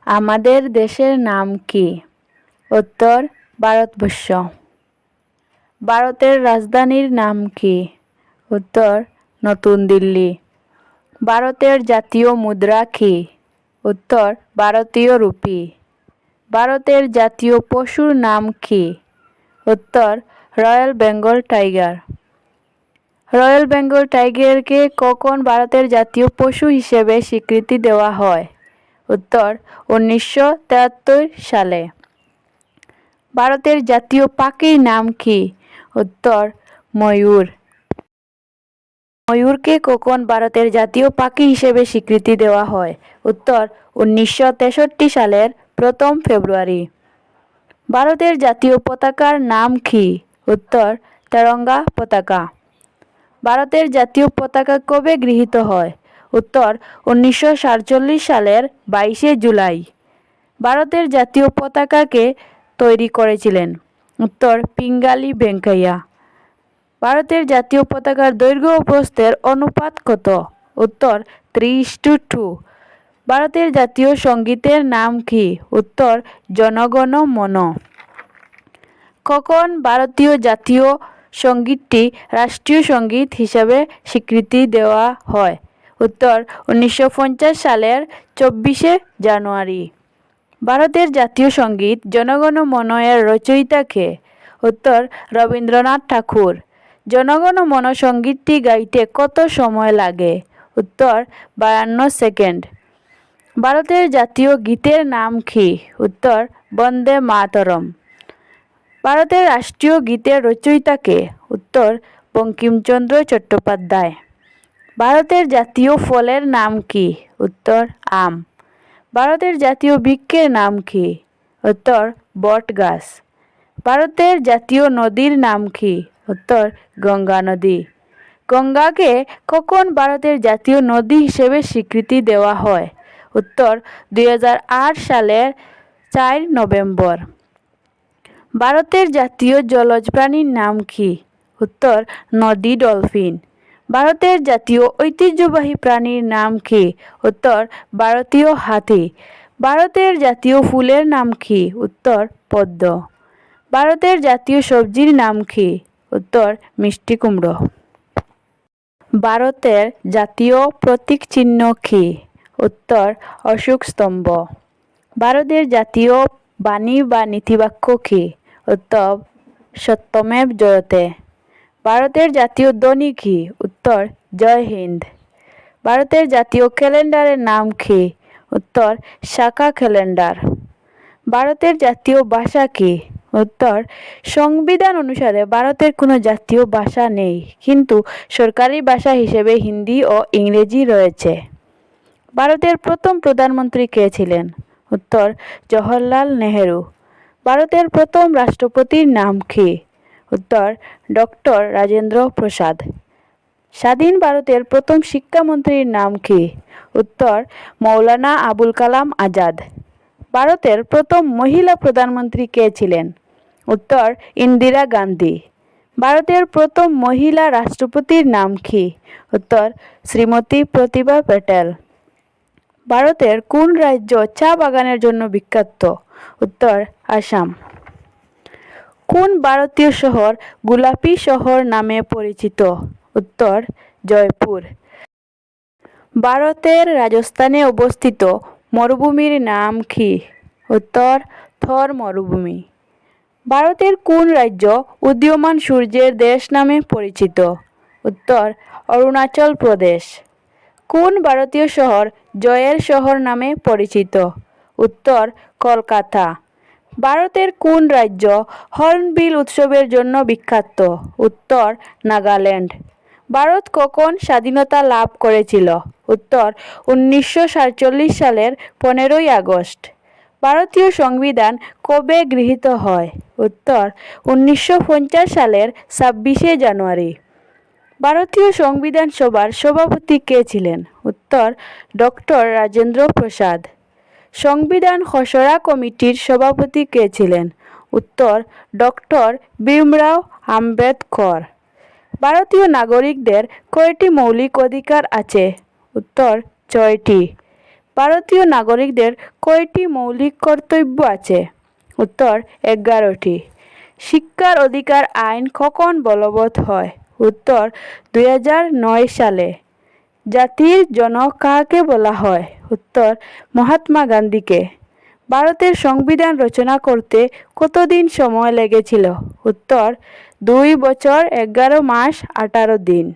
আমাদের দেশের নাম কি? উত্তর, ভারতবর্ষ। ভারতের রাজধানীর নাম কি? উত্তর, নতুন দিল্লি। ভারতের জাতীয় মুদ্রা কি? উত্তর, ভারতীয় রুপি। ভারতের জাতীয় পশুর নাম কি? উত্তর, royal Bengal tiger. Royal Bengal টাইগারকে কখন ভারতের জাতীয় পশু হিসেবে স্বীকৃতি দেওয়া হয়? উত্তর, 1973 সালে। ভারতের জাতীয় পাখির নাম কি? উত্তর, ময়ূর। ময়ূরকে কখন ভারতের জাতীয় পাখি হিসেবে স্বীকৃতি দেওয়া হয়? উত্তর, 1963 সালের 1 ফেব্রুয়ারি। ভারতের জাতীয় পতাকার নাম কি? উত্তর, তেরঙ্গা পতাকা। ভারতের জাতীয় পতাকা কবে গৃহীত হয়? উত্তর, 1947 সালের 22 জুলাই। ভারতের জাতীয় পতাকাকে তৈরি করেছিলেন? উত্তর, পিঙ্গালি ভেঙ্কাইয়া। ভারতের জাতীয় পতাকার দৈর্ঘ্য ও প্রস্থের অনুপাত কত? উত্তর, 3:2। ভারতের জাতীয় সঙ্গীতের নাম কি? উত্তর, জনগণ মন। কখন ভারতীয় জাতীয় সঙ্গীতটি রাষ্ট্রীয় সঙ্গীত হিসাবে স্বীকৃতি দেওয়া হয়? উত্তর, 1950 সালের 24 জানুয়ারি। ভারতের জাতীয় সঙ্গীত জনগণ মন এর রচয়িতা কে? উত্তর, রবীন্দ্রনাথ ঠাকুর। জনগণ মন সঙ্গীতটি গাইতে কত সময় লাগে? উত্তর, 52 সেকেন্ড। ভারতের জাতীয় গীতের নাম কি? উত্তর, বন্দে মাতরম। ভারতের রাষ্ট্রীয় গীতের রচয়িতা কে? উত্তর, বঙ্কিমচন্দ্র চট্টোপাধ্যায়। ভারতের জাতীয় ফলের নাম কি? উত্তর, আম। ভারতের জাতীয় বৃক্ষের নাম কি? উত্তর, বট গাছ। ভারতের জাতীয় নদীর নাম কি? উত্তর, গঙ্গা নদী। গঙ্গাকে কখন ভারতের জাতীয় নদী হিসেবে স্বীকৃতি দেওয়া হয়? উত্তর, 2008 সালের 4 নভেম্বর। ভারতের জাতীয় জলজ প্রাণীর নাম কি? উত্তর, নদী ডলফিন। ভারতের জাতীয় ঐতিহ্যবাহী প্রাণীর নাম কি? উত্তর, ভারতীয় হাতি। ভারতের জাতীয় ফুলের নাম কি? উত্তর, পদ্ম। ভারতের জাতীয় সবজির নাম কি? উত্তর, মিষ্টি কুমড়ো। ভারতের জাতীয় প্রতীক চিহ্ন কি? উত্তর, অশোক স্তম্ভ। ভারতের জাতীয় বাণী বা নীতিবাক্য কি? উত্তর, সত্যমেব জয়তে। ভারতের জাতীয় ধ্বনি কি? উত্তর, জয় হিন্দ। ভারতের জাতীয় ক্যালেন্ডারের নাম কি? উত্তর, শাকা ক্যালেন্ডার। ভারতের জাতীয় ভাষা কি? উত্তর, সংবিধান অনুসারে ভারতের কোনো জাতীয় ভাষা নেই, কিন্তু সরকারি ভাষা হিসেবে হিন্দি ও ইংরেজি রয়েছে। ভারতের প্রথম প্রধানমন্ত্রী কে ছিলেন? উত্তর, জওহরলাল নেহেরু। ভারতের প্রথম রাষ্ট্রপতির নাম কি? উত্তর, ডক্টর রাজেন্দ্র প্রসাদ। স্বাধীন ভারতের প্রথম শিক্ষামন্ত্রীর নাম কি? উত্তর, মৌলানা আবুল কালাম আজাদ। ভারতের প্রথম মহিলা প্রধানমন্ত্রী কে ছিলেন? উত্তর, ইন্দিরা গান্ধী। ভারতের প্রথম মহিলা রাষ্ট্রপতির নাম কি? উত্তর, শ্রীমতী প্রতিভা প্যাটেল। ভারতের কোন রাজ্য চা বাগানের জন্য বিখ্যাত? উত্তর, আসাম। কোন ভারতীয় শহর গোলাপী শহর নামে পরিচিত? উত্তর, জয়পুর। ভারতের রাজস্থানে অবস্থিত মরুভূমির নাম কি? উত্তর, থর মরুভূমি। ভারতের কোন রাজ্য উদীয়মান সূর্যের দেশ নামে পরিচিত? উত্তর, অরুণাচল প্রদেশ। কোন ভারতীয় শহর জয়ের শহর নামে পরিচিত? উত্তর, কলকাতা। ভারতের কোন রাজ্য হর্নবিল উৎসবের জন্য বিখ্যাত? উত্তর, নাগাল্যান্ড। ভারত কখন স্বাধীনতা লাভ করেছিল? উত্তর, 1947 সালের 15 আগস্ট। ভারতীয় সংবিধান কবে গৃহীত হয়? উত্তর, 1950 সালের 26 জানুয়ারি। ভারতীয় সংবিধান সভার সভাপতি কে ছিলেন? উত্তর, ডক্টর রাজেন্দ্র প্রসাদ। সংবিধান খসড়া কমিটির সভাপতি কে ছিলেন? উত্তর, ডক্টর ভীমরাও আম্বেদকর। ভারতীয় নাগরিকদের কয়টি মৌলিক অধিকার আছে? উত্তর, 6টি। ভারতীয় নাগরিকদের কয়টি মৌলিক কর্তব্য আছে? উত্তর 11টি। শিক্ষার অধিকার আইন কখন বলবৎ হয়? উত্তর 2009 সালে। জাতির জনক কাকে বলা হয়? উত্তর মহাত্মা গান্ধীকে। ভারতের সংবিধান রচনা করতে কতদিন সময় লেগেছিল? উত্তর 2 বছর 11 মাস 18 দিন।